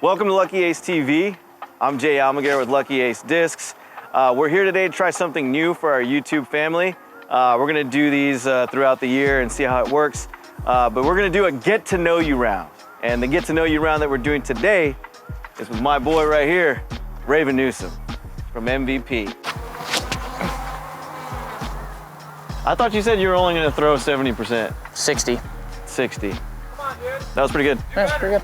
Welcome to Lucky Ace TV. I'm Jay Almaguer with Lucky Ace Discs. We're here today to try something new for our YouTube family. We're gonna do these throughout the year and see how it works. But we're gonna do a get to know you round. And the get to know you round that we're doing today is with my boy right here, Raven Newsom from MVP. I thought you said you were only gonna throw 70%. 60. 60. Come on, dude. That was pretty good. That's pretty good.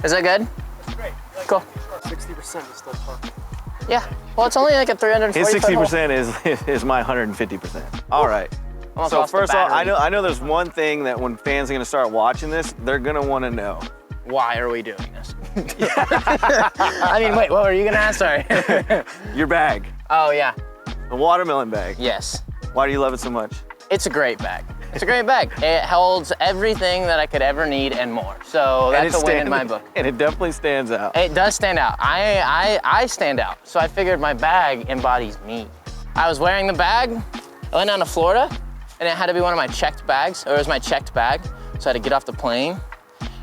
Is that good? That's great. Cool. 60% is still fun. Yeah. Well, it's only like a 340 His foot hole. 60% is my 150%. All right. Almost So lost the first off, battery. I know there's one thing that when fans are gonna start watching this, they're gonna wanna know. Why are we doing this? I mean, wait, what were you gonna ask? Sorry. Your bag, Oh, yeah. the watermelon bag. Yes. Why do you love it so much? It's a great bag. It's a great bag. It holds everything that I could ever need and more. So that's a win in my book. And it definitely stands out. It does stand out. I stand out. So I figured my bag embodies me. I was wearing the bag. I went down to Florida, and it had to be one of my checked bags, or it was my checked bag. So I had to get off the plane,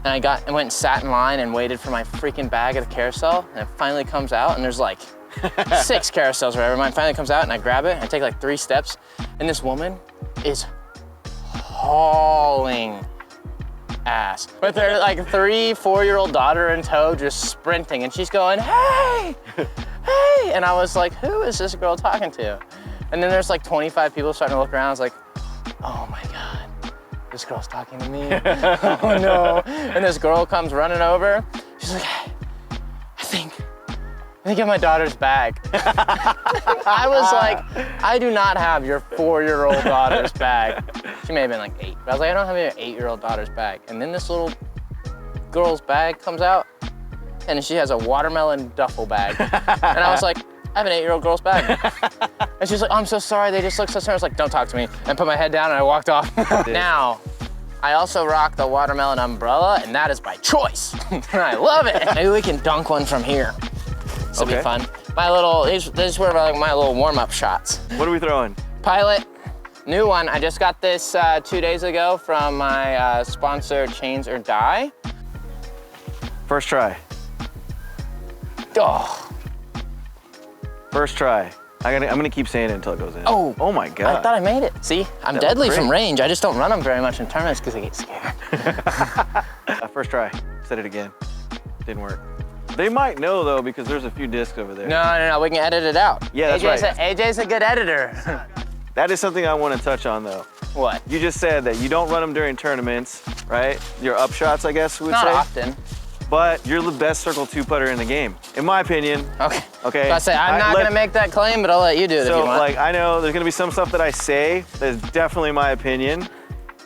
and I went and sat in line and waited for my freaking bag at the carousel, and it finally comes out, and there's like 6 carousels or whatever. Mine finally comes out, and I grab it, and I take like 3 steps, and this woman is hauling ass with her like 3-4-year-old daughter in tow, just sprinting, and she's going, hey, hey, and I was like, who is this girl talking to? And then there's like 25 people starting to look around. I was like, oh my God, this girl's talking to me. Oh no. And this girl comes running over. She's like, hey, I think you have my daughter's bag. I was like, I do not have your 4-year-old daughter's bag. She may have been like 8, but I was like, I don't have your 8-year-old daughter's bag. And then this little girl's bag comes out, and she has a watermelon duffel bag. And I was like, I have an 8-year-old girl's bag. And she's like, oh, I'm so sorry, they just look so sorry. I was like, don't talk to me. And put my head down, and I walked off. Now, I also rock the watermelon umbrella, and that is by choice. And I love it. Maybe we can dunk one from here. This will be fun. These were like my little warm-up shots. What are we throwing? Pilot, new one. I just got this 2 days ago from my sponsor, Chains or Die. First try. Oh. First try. I'm gonna keep saying it until it goes in. Oh my God. I thought I made it. See, I'm That deadly looked from great. range. I just don't run them very much in tournaments because I get scared. First try. Said it again. Didn't work. They might know though because there's a few discs over there. No, we can edit it out. Yeah, that's right. AJ's a good editor. That is something I want to touch on though. What? You just said that you don't run them during tournaments, right? Your up shots, I guess we would Not say. often. But you're the best circle 2 putter in the game, in my opinion. Okay. Okay. So I say I'm not gonna make that claim, but I'll let you do it if you So want. like I know there's gonna be some stuff that I say that's definitely my opinion.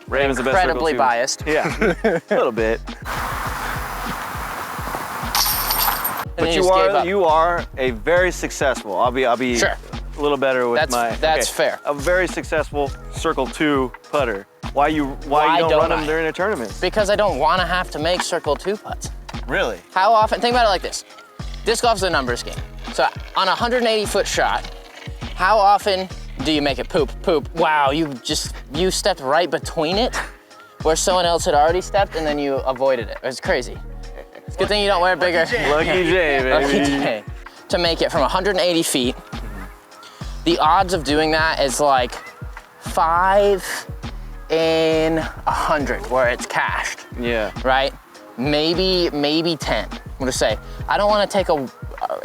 Raven's the best circle 2. Incredibly biased. Yeah, a little bit. And But then you are a very successful. I'll be Sure. a little better with That's fair. A very successful circle 2 putter. Why you don't run them during a tournament? Because I don't want to have to make circle 2 putts. Really? How often? Think about it like this. Disc golf's a numbers game. So on a 180-foot shot, how often do you make it poop? Poop. Wow, you stepped right between it, where someone else had already stepped, and then you avoided it. It's crazy. It's a good thing you don't wear bigger. Lucky Jay, baby. Lucky Jay. To make it from 180 feet, the odds of doing that is like 5 in 100, where it's cashed. Yeah. Right? Maybe 10. I'm gonna say, I don't wanna take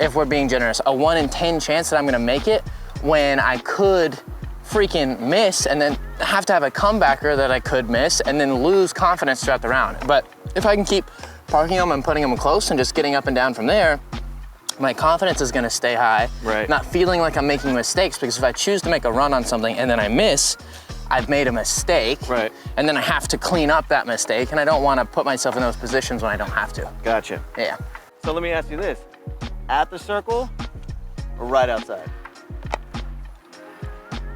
if we're being generous, a 1 in 10 chance that I'm gonna make it when I could freaking miss and then have to have a comebacker that I could miss and then lose confidence throughout the round. But if I can keep parking them and putting them close and just getting up and down from there, my confidence is gonna stay high. Right. Not feeling like I'm making mistakes, because if I choose to make a run on something and then I miss, I've made a mistake. Right. And then I have to clean up that mistake, and I don't want to put myself in those positions when I don't have to. Gotcha. Yeah. So let me ask you this. At the circle or right outside?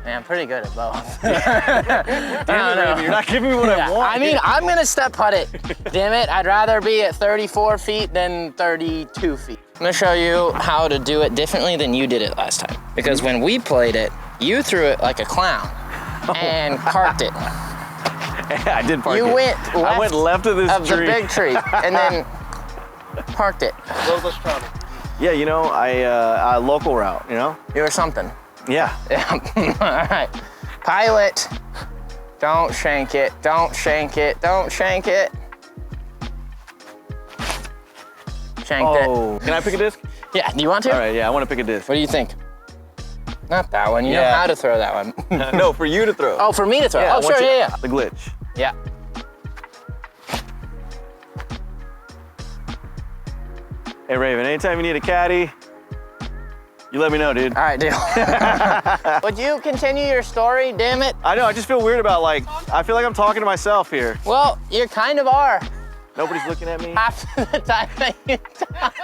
Man, I'm pretty good at both. Damn it, Raven, you're not giving me what I want. I mean, I'm gonna step putt it. Damn it, I'd rather be at 34 feet than 32 feet. I'm gonna show you how to do it differently than you did it last time. Because when we played it, you threw it like a clown and parked it. I did park it. You went left, I went left of this of tree. the big tree, and then Parked it. Road less traveled. Yeah, you know, I local route, you know? You were something. Yeah. Yeah. All right. Pilot. Don't shank it. Don't shank it. Don't shank it. Shanked Oh, can I pick a disc? it. Yeah. Do you want to? All right, yeah, I want to pick a disc. What do you think? Not that one. You know Yeah. how to throw that one. No, for you to throw. Oh, for me to throw. yeah, Oh, sure. once you- Yeah. The glitch. Yeah. Hey, Raven, anytime you need a caddy, you let me know, dude. All right, deal. Would you continue your story? Damn it. I know, I just feel weird about like, I feel like I'm talking to myself here. Well, you kind of are. Nobody's looking at me. Half the time that you talk.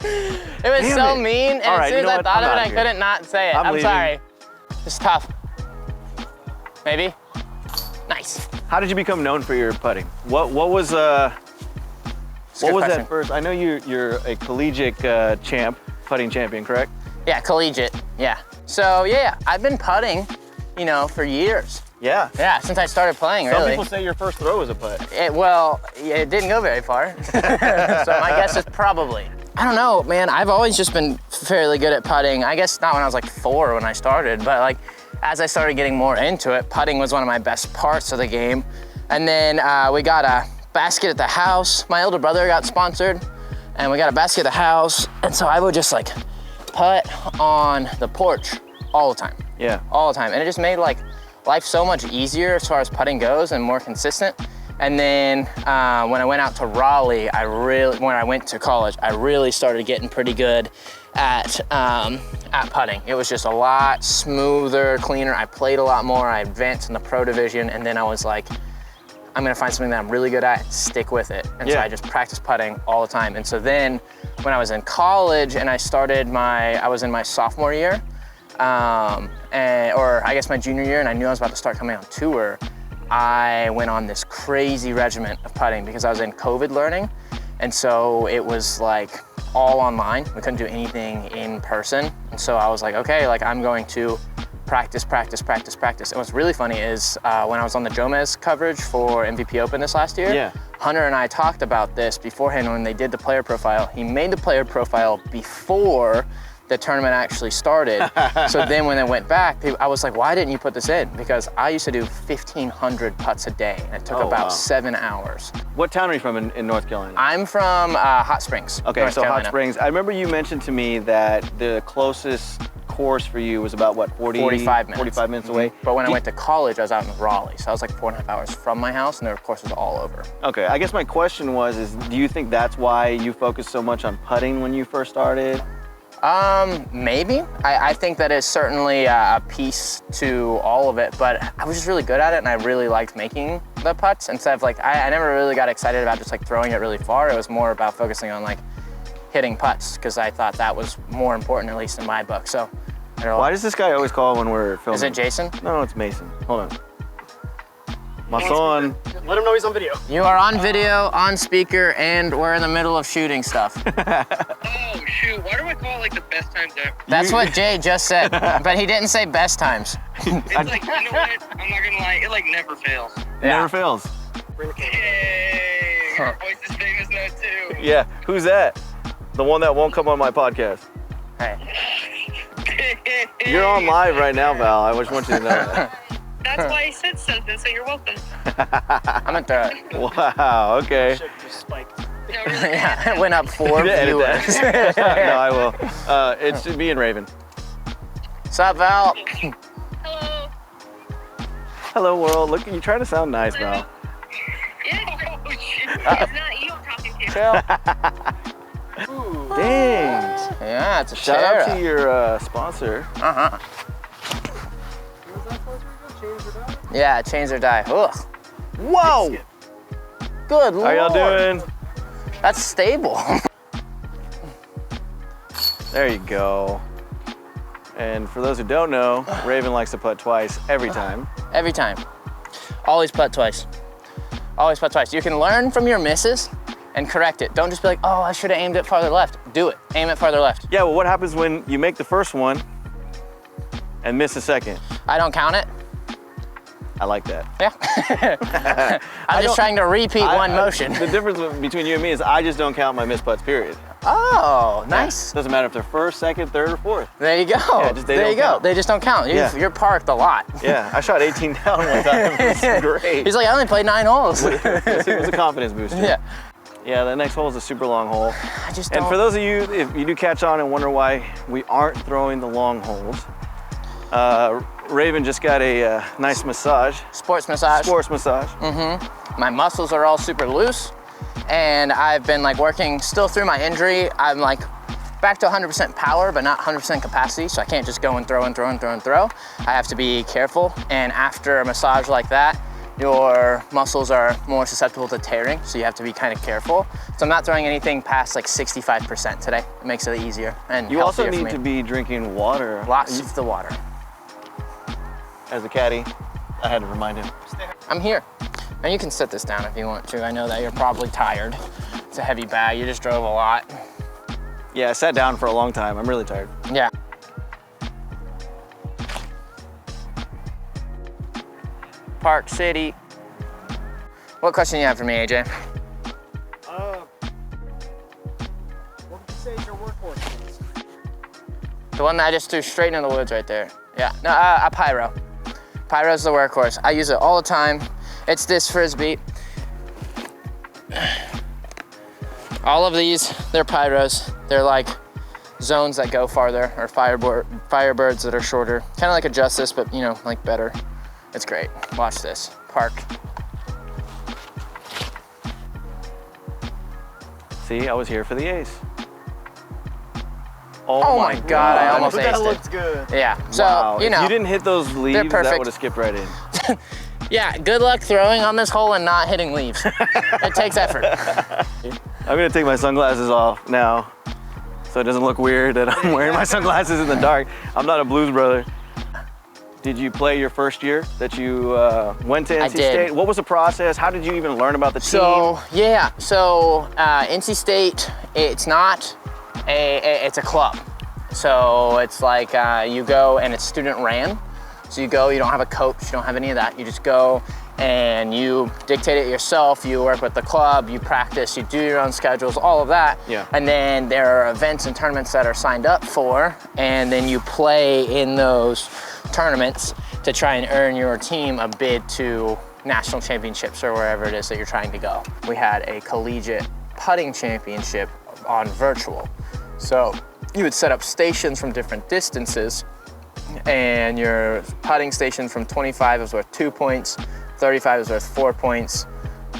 It was Damn so it. mean, and All right, as soon you know as I what? thought I'm of it, out I here. couldn't not say it. I'm I'm leaving. sorry. It's tough. Maybe. Nice. How did you become known for your putting? What was It's a what good was question. that first? I know you're a collegiate putting champion, correct? Yeah, collegiate. Yeah. So yeah, I've been putting, you know, for years. Yeah. Yeah, since I started playing, Some really. people say your first throw was a putt. Well, yeah, it didn't go very far. So my guess is probably. I don't know, man. I've always just been fairly good at putting. I guess not when I was like 4 when I started, but like as I started getting more into it, putting was one of my best parts of the game. And then we got a basket at the house. My older brother got sponsored, and we got a basket at the house. And so I would just like putt on the porch all the time. Yeah. All the time. And it just made like life so much easier as far as putting goes and more consistent. And then when I went out to Raleigh, when I went to college, I really started getting pretty good at putting. It was just a lot smoother, cleaner. I played a lot more. I advanced in the pro division, and then I was like, I'm gonna find something that I'm really good at and stick with it. And so Yeah. I just practiced putting all the time. And so then when I was in college and I was in my sophomore year, or I guess my junior year, and I knew I was about to start coming on tour, I went on this crazy regiment of putting because I was in COVID learning. And so it was like all online. We couldn't do anything in person. And so I was like, okay, like I'm going to practice. And what's really funny is when I was on the Jomez coverage for MVP Open this last year, Yeah. Hunter and I talked about this beforehand when they did the player profile. He made the player profile before the tournament actually started. So then when it went back, I was like, why didn't you put this in? Because I used to do 1,500 putts a day, and it took Oh, about wow. 7 hours. What town are you from in North Carolina? I'm from Hot Springs, Okay, North so Carolina. Hot Springs. I remember you mentioned to me that the closest course for you was about what, 45 minutes. 45 minutes away? But when I Do- went to college, I was out in Raleigh, so I was like 4.5 hours from my house, and there were courses all over. Okay, I guess my question was, do you think that's why you focused so much on putting when you first started? Maybe. I think that is certainly a piece to all of it, but I was just really good at it, and I really liked making the putts instead of like, I never really got excited about just like throwing it really far. It was more about focusing on like hitting putts, because I thought that was more important, at least in my book. So, I don't know. Why does this guy always call when we're filming? Is it Jason? No, it's Mason. Hold on. My son. Let him know he's on video. You are on video, on speaker, and we're in the middle of shooting stuff. Oh shoot, why do I call it like the best times ever? That's what Jay just said, but he didn't say best times. It's like, you know what? I'm not gonna lie, it like never fails. Never fails. Bring the camera. Yay! Our voice is famous now too. Yeah, who's that? The one that won't come on my podcast. Hey. You're on live right now, Val. I just want you to know that. That's why I said something, so you're welcome. I'm gonna throw it. Wow, okay. Shit just spiked. No, really. Yeah, it went up 4 Yeah, edit viewers. that. No, I will. It's me and Raven. What's up, Val? Hello. Hello, world. Look, you trying to sound nice, Val. Yeah. Oh shit. It's not you I'm talking to. Chill. Ooh. Dang. Yeah, it's a Shout out Shara. to your sponsor. Uh-huh. What was that for? Change or die? Yeah, change or die. Ugh. Whoa! Good lord. How y'all doing? That's stable. There you go. And for those who don't know, Raven likes to putt twice every time. Every time. Always putt twice. Always putt twice. You can learn from your misses and correct it. Don't just be like, oh, I should have aimed it farther left. Do it. Aim it farther left. Yeah, well, what happens when you make the first one and miss the second? I don't count it. I like that. Yeah. I'm just trying to repeat one motion. The difference between you and me is I just don't count my missed putts, period. Oh, nice. Doesn't matter if they're first, second, third, or fourth. There you go. Yeah, there you go. Count. They just don't count. You're parked a lot. Yeah, I shot 18 down one time. It was great. He's like, I only played 9 holes. It was a confidence booster. Yeah. Yeah, the next hole is a super long hole. I just don't. And for those of you, if you do catch on and wonder why we aren't throwing the long holes, Raven just got a nice massage. Sports massage. Sports massage. Mm-hmm. My muscles are all super loose, and I've been like working still through my injury. I'm like back to 100% power, but not 100% capacity, so I can't just go and throw and throw and throw and throw. I have to be careful, and after a massage like that, your muscles are more susceptible to tearing, so you have to be kind of careful. So I'm not throwing anything past like 65% today. It makes it easier and You also healthier for need me. to be drinking water. Lots of the water. As a caddy, I had to remind him. I'm here. And you can set this down if you want to. I know that you're probably tired. It's a heavy bag, you just drove a lot. Yeah, I sat down for a long time. I'm really tired. Yeah. Park City. What question do you have for me, AJ? What would you say is your workhorse is? The one that I just threw straight into the woods right there. Yeah, no, a pyro. Pyro's the workhorse. I use it all the time. It's this Frisbee. All of these, they're pyros. They're like zones that go farther, or firebirds that are shorter. Kind of like a Justice, but you know, like better. It's great. Watch this. Park. See, I was here for the ace. Oh my God, I almost That aced looks it. good. Yeah, so, Wow. you know. If you didn't hit those leaves, that perfect. would have skipped right in. Yeah, good luck throwing on this hole and not hitting leaves. It takes effort. I'm gonna take my sunglasses off now so it doesn't look weird that I'm wearing my sunglasses in the dark. I'm not a blues brother. Did you play your first year that you went to NC State? What was the process? How did you even learn about the team? So, yeah, so NC State, it's not it's a club. So it's like you go and it's student ran. So you go, you don't have a coach, you don't have any of that. You just go and you dictate it yourself. You work with the club, you practice, you do your own schedules, all of that. Yeah. And then there are events and tournaments that are signed up for, and then you play in those tournaments to try and earn your team a bid to national championships or wherever it is that you're trying to go. We had a collegiate putting championship on virtual. So you would set up stations from different distances, and your putting station from 25 is worth 2 points, 35 is worth 4 points,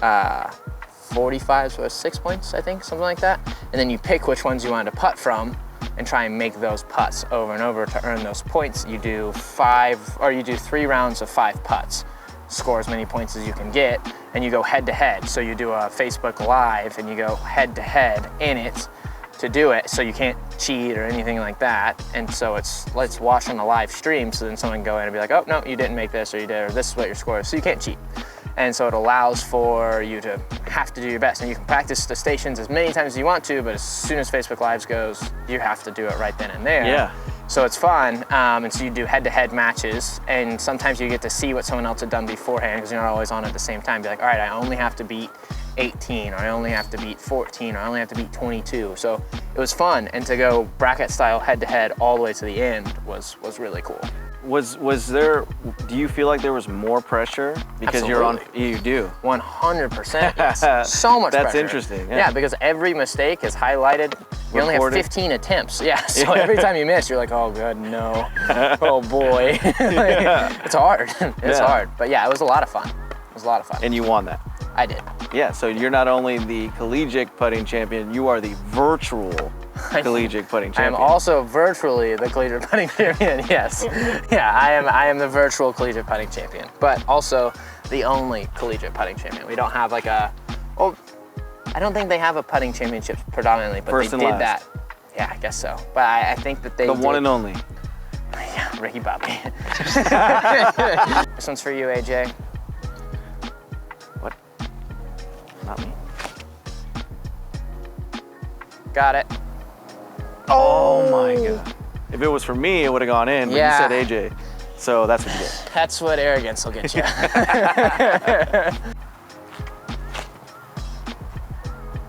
45 is worth 6 points, I think, something like that. And then you pick which ones you want to putt from and try and make those putts over and over to earn those points. You do 3 rounds of 5 putts. Score as many points as you can get, and you go head to head. So you do a Facebook Live and you go head to head in it to do it, so you can't cheat or anything like that. And so let's watch on a live stream, so then someone can go in and be like, oh no, you didn't make this, or you did, or this is what your score is. So you can't cheat. And so it allows for you to have to do your best. And you can practice the stations as many times as you want to, but as soon as Facebook Lives goes, you have to do it right then and there. Yeah. So it's fun, and so you do head-to-head matches, and sometimes you get to see what someone else had done beforehand, because you're not always on at the same time. Be like, all right, I only have to beat 18, or I only have to beat 14, or I only have to beat 22. So it was fun, and to go bracket style head-to-head all the way to the end was really cool. Was there, do you feel like there was more pressure? Because you're on, you do. 100%, yes. So much pressure. That's interesting. Yeah, because every mistake is highlighted. You only have 15 attempts. Yeah, so every time you miss, you're like, oh God, no. Oh boy. It's hard, it's hard. But yeah, it was a lot of fun. It was a lot of fun. And you won that. I did. Yeah, so you're not only the collegiate putting champion, you are the virtual collegiate putting champion. I am also virtually the collegiate putting champion, yes. Yeah, I am the virtual collegiate putting champion, but also the only collegiate putting champion. We don't have like I don't think they have a putting championship predominantly, but First they and did last. that. Yeah, I guess so. But I think that they The one and only. Yeah, Ricky Bobby. This one's for you, AJ. What? Not me. Got it. Oh my God. If it was for me, it would have gone in, but Yeah. you said AJ. So that's what you get. That's what arrogance will get you.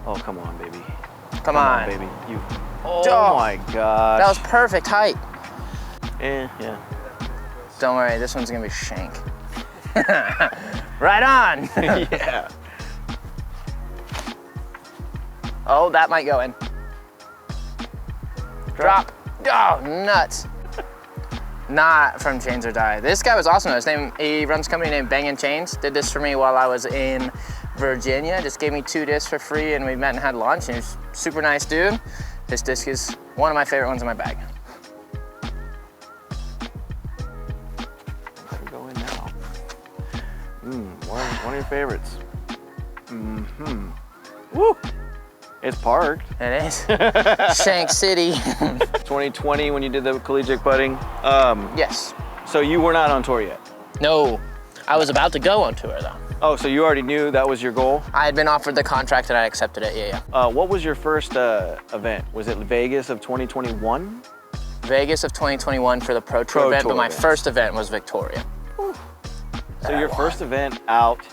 Oh, come on, baby. Come on. baby. You. Oh, Oh my gosh. that was perfect height. Yeah. Don't worry, this one's gonna be shank. Right on. Yeah. Oh, that might go in. Drop. Oh, nuts. Not from Chains or Die. This guy was awesome. He runs a company named Bangin' Chains. Did this for me while I was in Virginia. Just gave me 2 discs for free and we met and had lunch, and he's a super nice dude. This disc is one of my favorite ones in my bag. Better go in now. One of your favorites. Woo! It's parked. It is. Shank City. 2020 when you did the collegiate putting. Yes. So you were not on tour yet? No, I was about to go on tour though. Oh, so you already knew that was your goal? I had been offered the contract and I accepted it, yeah. What was your first event? Was it Vegas of 2021? Vegas of 2021 for the Pro Tour event, but my first event was Victoria. So your first event out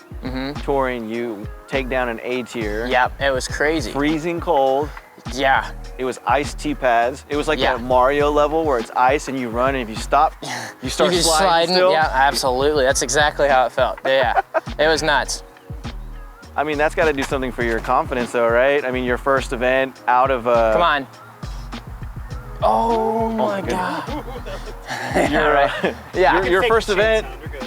touring, you take down an A tier. Yep, it was crazy. Freezing cold. Yeah. It was iced T-pads. It was like Yeah. that Mario level where it's ice and you run, and if you stop, you start sliding still. Yeah, absolutely. That's exactly how it felt. Yeah, it was nuts. I mean, that's got to do something for your confidence though, right? I mean, your first event out of Come on. Oh my goodness. God. your, Yeah. your first event.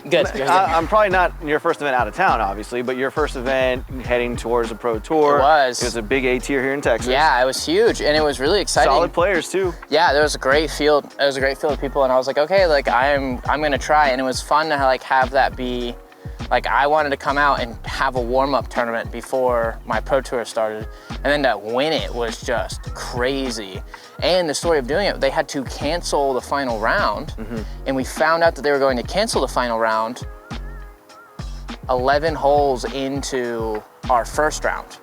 Good. I'm probably not your first event out of town, obviously, but your first event heading towards a pro tour. It was. It was a big A tier here in Texas. Yeah, it was huge, and it was really exciting. Solid players too. Yeah, there was a great field. There was a great field of people, and I was like, okay, like I'm gonna try, and it was fun to like have that be. Like I wanted to come out and have a warm-up tournament before my pro tour started, and then to win it was just crazy. And the story of doing it, they had to cancel the final round, and we found out that they were going to cancel the final round 11 holes into our first round.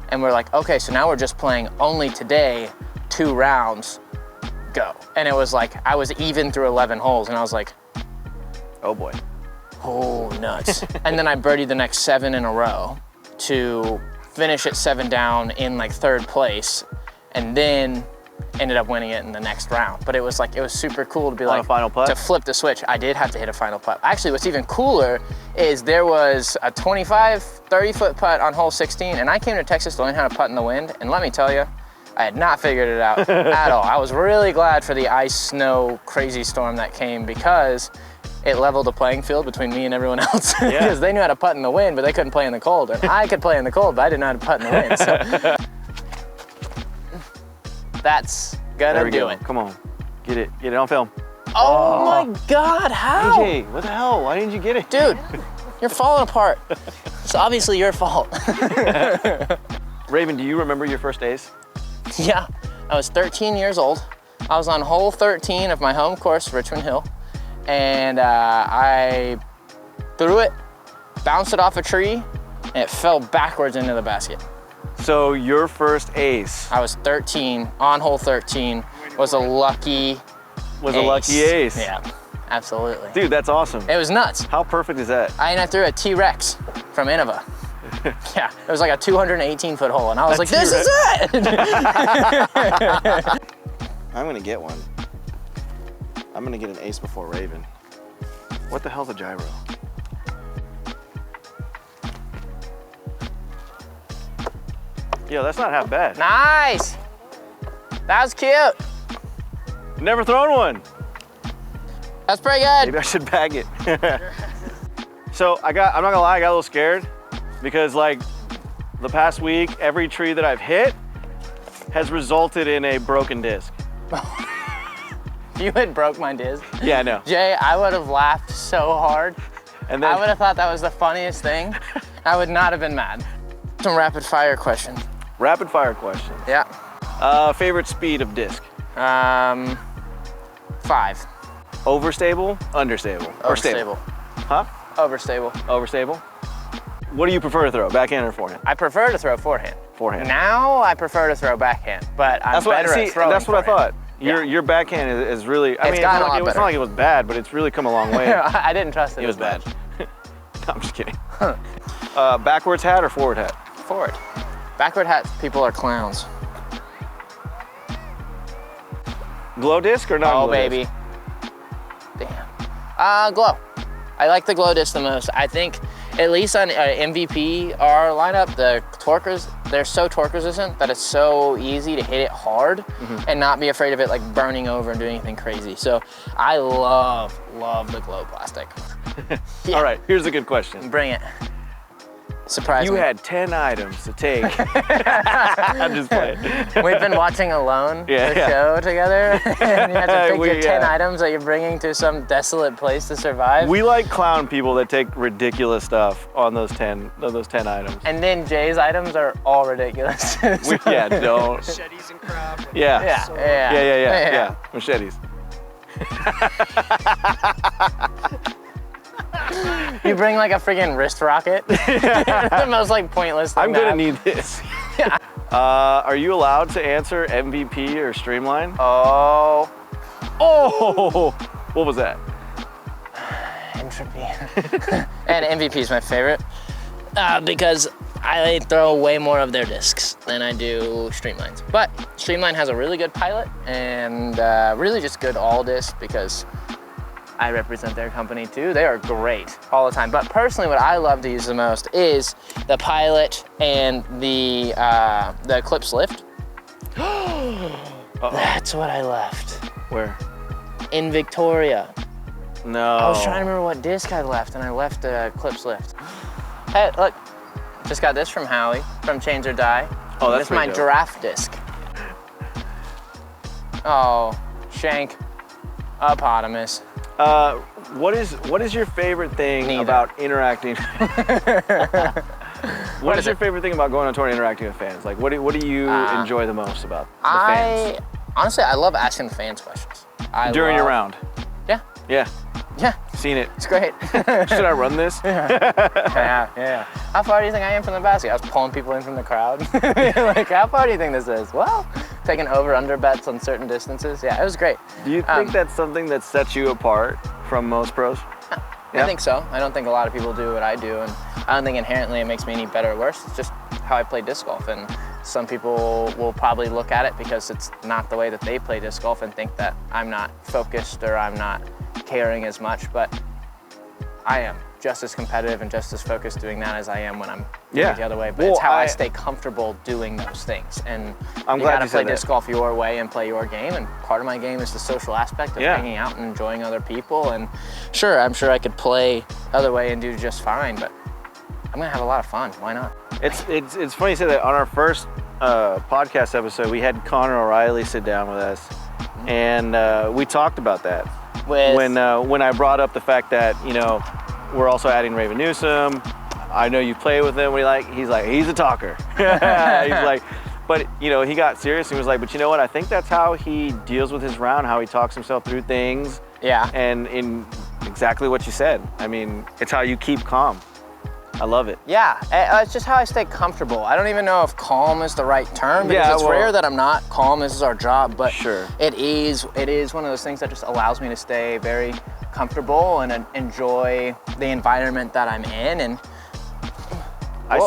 And we're like, okay, so now we're just playing only today, 2 rounds, go. And it was like, I was even through 11 holes, and I was like, Oh boy. oh, nuts. And then I birdied the next 7 in a row to finish at 7 down in like 3rd place, and then ended up winning it in the next round. But it was like, it was super cool to be On like, a final putt? to flip the switch. I did have to hit a final putt. Actually, what's even cooler is there was a 25, 30-foot putt on hole 16, and I came to Texas to learn how to putt in the wind, and let me tell you, I had not figured it out at all. I was really glad for the ice, snow, crazy storm that came, because it leveled the playing field between me and everyone else. Because they knew how to putt in the wind, but they couldn't play in the cold. And I could play in the cold, but I didn't know how to putt in the wind. So that's gonna do it. Come on, get it on film. Oh my God, how? AJ, what the hell? Why didn't you get it? Dude, you're falling apart. It's obviously your fault. Raven, do you remember your first days? Yeah, I was 13 years old. I was on hole 13 of my home course, Richmond Hill. And I threw it, bounced it off a tree, and it fell backwards into the basket. So your first ace I was 13, on hole 13, was a lucky was a lucky ace. Yeah, absolutely. Dude, that's awesome. It was nuts. How perfect is that? I threw a T-Rex from Innova. Yeah, it was like a 218-foot hole, and I was like, this is it! I'm gonna get one. I'm gonna get an ace before Raven. What the hell's a gyro? Yo, that's not half bad. Nice! That was cute. Never thrown one. That's pretty good. Maybe I should bag it. So I'm not gonna lie, I got a little scared because like the past week, every tree that I've hit has resulted in a broken disc. You had broke my disc. Yeah, I know. Jay, I would have laughed so hard. And then I would have thought that was the funniest thing. I would not have been mad. Some rapid fire questions. rapid fire questions. Yeah. Favorite speed of disc? 5. Overstable, understable, or stable? Overstable. Huh? Overstable. Overstable? What do you prefer to throw, backhand or forehand? I prefer to throw forehand. Forehand. Now I prefer to throw backhand, but I'm better at throwing That's what I forehand. thought. Your backhand is really. I mean, gotten a lot it's not better. like it was bad, but it's really come a long way. I didn't trust it. It was as bad. much. No, I'm just kidding. Backwards hat or forward hat? Forward. Backward hat, people are clowns. Glow disc or not? Oh, baby. Damn. Glow. I like the glow disc the most. I think, at least on MVP, our lineup, the torquers, they're so torque resistant that it's so easy to hit it hard and not be afraid of it like burning over and doing anything crazy. So I love the glow plastic. Yeah. All right, here's a good question. Bring it. Surprise You me. had 10 items to take. I'm just playing. We've been watching Alone, Yeah, the yeah. show together, and you have to pick your 10 yeah. items that you're bringing to some desolate place to survive. We like clown people that take ridiculous stuff on those 10 items. And then Jay's items are all ridiculous. Yeah, don't. Machetes and crap. and Yeah. Yeah, so- Yeah. Machetes. You bring like a friggin' wrist rocket. The most like pointless thing. I'm to gonna have. need this. Are you allowed to answer MVP or Streamline? Oh, Oh, what was that? entropy. And MVP is my favorite because I throw way more of their discs than I do Streamlines. But Streamline has a really good pilot and really just good all disc because I represent their company too. They are great all the time. But personally, what I love to use the most is the pilot and the Clips lift. That's what I left Where? in Victoria. No. I was trying to remember what disc I left, and I left the Clips lift. Hey, look, just got this from Howie from Change or Die. Oh, that's This is my pretty dope. giraffe disc. Oh, Shank, Opotamus. What is your favorite thing Neither. about interacting? What is is your it? favorite thing about going on tour and interacting with fans? Like, what do you enjoy the most about the fans? Honestly, I love asking fans questions. During your round? Yeah, Yeah, yeah, seen it. it's great. Should I run this? Yeah. How far do you think I am from the basket? I was pulling people in from the crowd. Like, how far do you think this is? Well, taking over/under bets on certain distances. Yeah, it was great. Do you think that's something that sets you apart from most pros? I think so. I don't think a lot of people do what I do, and I don't think inherently it makes me any better or worse. It's just how I play disc golf, and some people will probably look at it because it's not the way that they play disc golf and think that I'm not focused or I'm not caring as much, but I am just as competitive and just as focused doing that as I am when I'm doing it the other way. But it's how I stay comfortable doing those things. And I'm you glad gotta you said play that. disc golf your way and play your game. And part of my game is the social aspect of hanging out and enjoying other people. And sure, I'm sure I could play other way and do just fine, but I'm gonna have a lot of fun. Why not? It's funny you say that. On our first podcast episode, we had Connor O'Reilly sit down with us, and we talked about that. When I brought up the fact that, you know, we're also adding Raven Newsom. I know you play with him. He's like, he's a talker. He's like, but you know, he got serious and he was like, but you know what? I think that's how he deals with his round, how he talks himself through things. Yeah. And in exactly what you said. I mean, it's how you keep calm. I love it. Yeah, it's just how I stay comfortable. I don't even know if calm is the right term because Yeah, it's well- rare that I'm not calm. This is our job, but Sure. it is one of those things that just allows me to stay very comfortable and enjoy the environment that I'm in. And I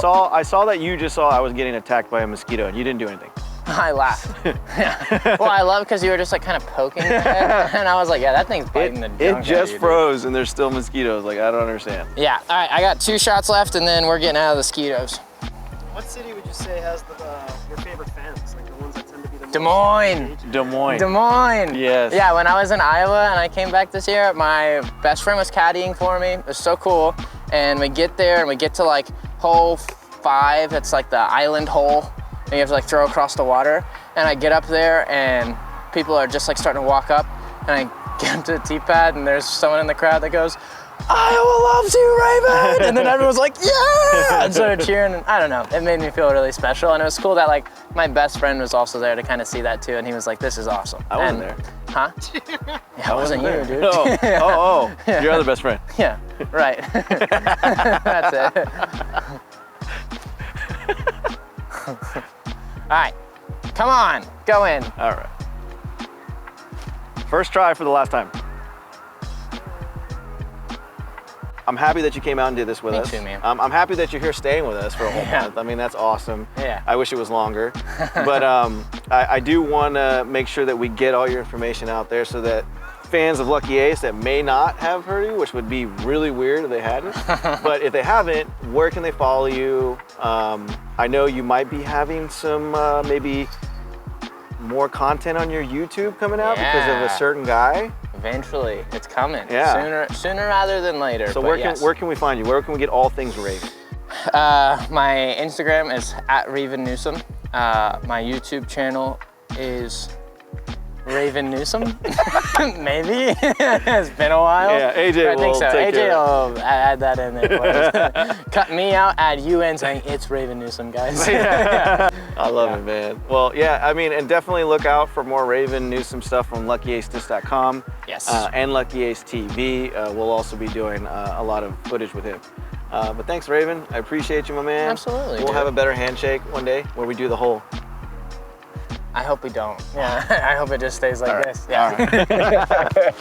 saw that you just saw I was getting attacked by a mosquito and you didn't do anything. I laughed. Yeah. Well, I love because you were just like kind of poking at it, and I was like, yeah, that thing's biting the junk It out of just you, dude. froze and there's still mosquitoes. Like, I don't understand. Yeah, all right, I got 2 shots left, and then we're getting out of the mosquitoes. What city would you say has your favorite fans? Like the ones that tend to be the Des most Moines. engaged? Des Moines. Des Moines. Yes. Yeah, when I was in Iowa and I came back this year, my best friend was caddying for me. It was so cool. And we get there and we get to like hole 5. It's like the island hole. And you have to like throw across the water. And I get up there and people are just like starting to walk up. And I get up to the tee pad and there's someone in the crowd that goes, Iowa loves you, Raven! And then everyone's like, yeah! And started cheering, and I don't know, it made me feel really special. And it was cool that like my best friend was also there to kind of see that too, and he was like, this is awesome. I wasn't And- there. Huh? Yeah, it wasn't you, dude. Oh, your other best friend. Yeah, right. That's it. All right, come on, go in. All right. First try for the last time. I'm happy that you came out and did this with us. Me too, man. I'm happy that you're here staying with us for a whole month. I mean, that's awesome. Yeah. I wish it was longer. But I do want to make sure that we get all your information out there so that fans of Lucky Ace that may not have heard of you, which would be really weird if they hadn't, but if they haven't, where can they follow you? I know you might be having some maybe more content on your YouTube coming out because of a certain guy. Eventually, it's coming. Yeah. Sooner rather than later. So where can we find you? Where can we get all things Raven? My Instagram is @Raven_Newsom. My YouTube channel is Raven Newsom. Maybe. It's been a while. Yeah, AJ I think will so. take AJ will add that in there. Cut me out, add you in saying it's Raven Newsom, guys. I love it, man. Well, yeah, I mean, and definitely look out for more Raven Newsom stuff from LuckyAceDisc.com. Yes. And Lucky Ace TV. We'll also be doing a lot of footage with him. But thanks, Raven. I appreciate you, my man. Absolutely. We'll have a better handshake one day where we do the whole. I hope we don't. Yeah. I hope it just stays like this. Yeah. All right.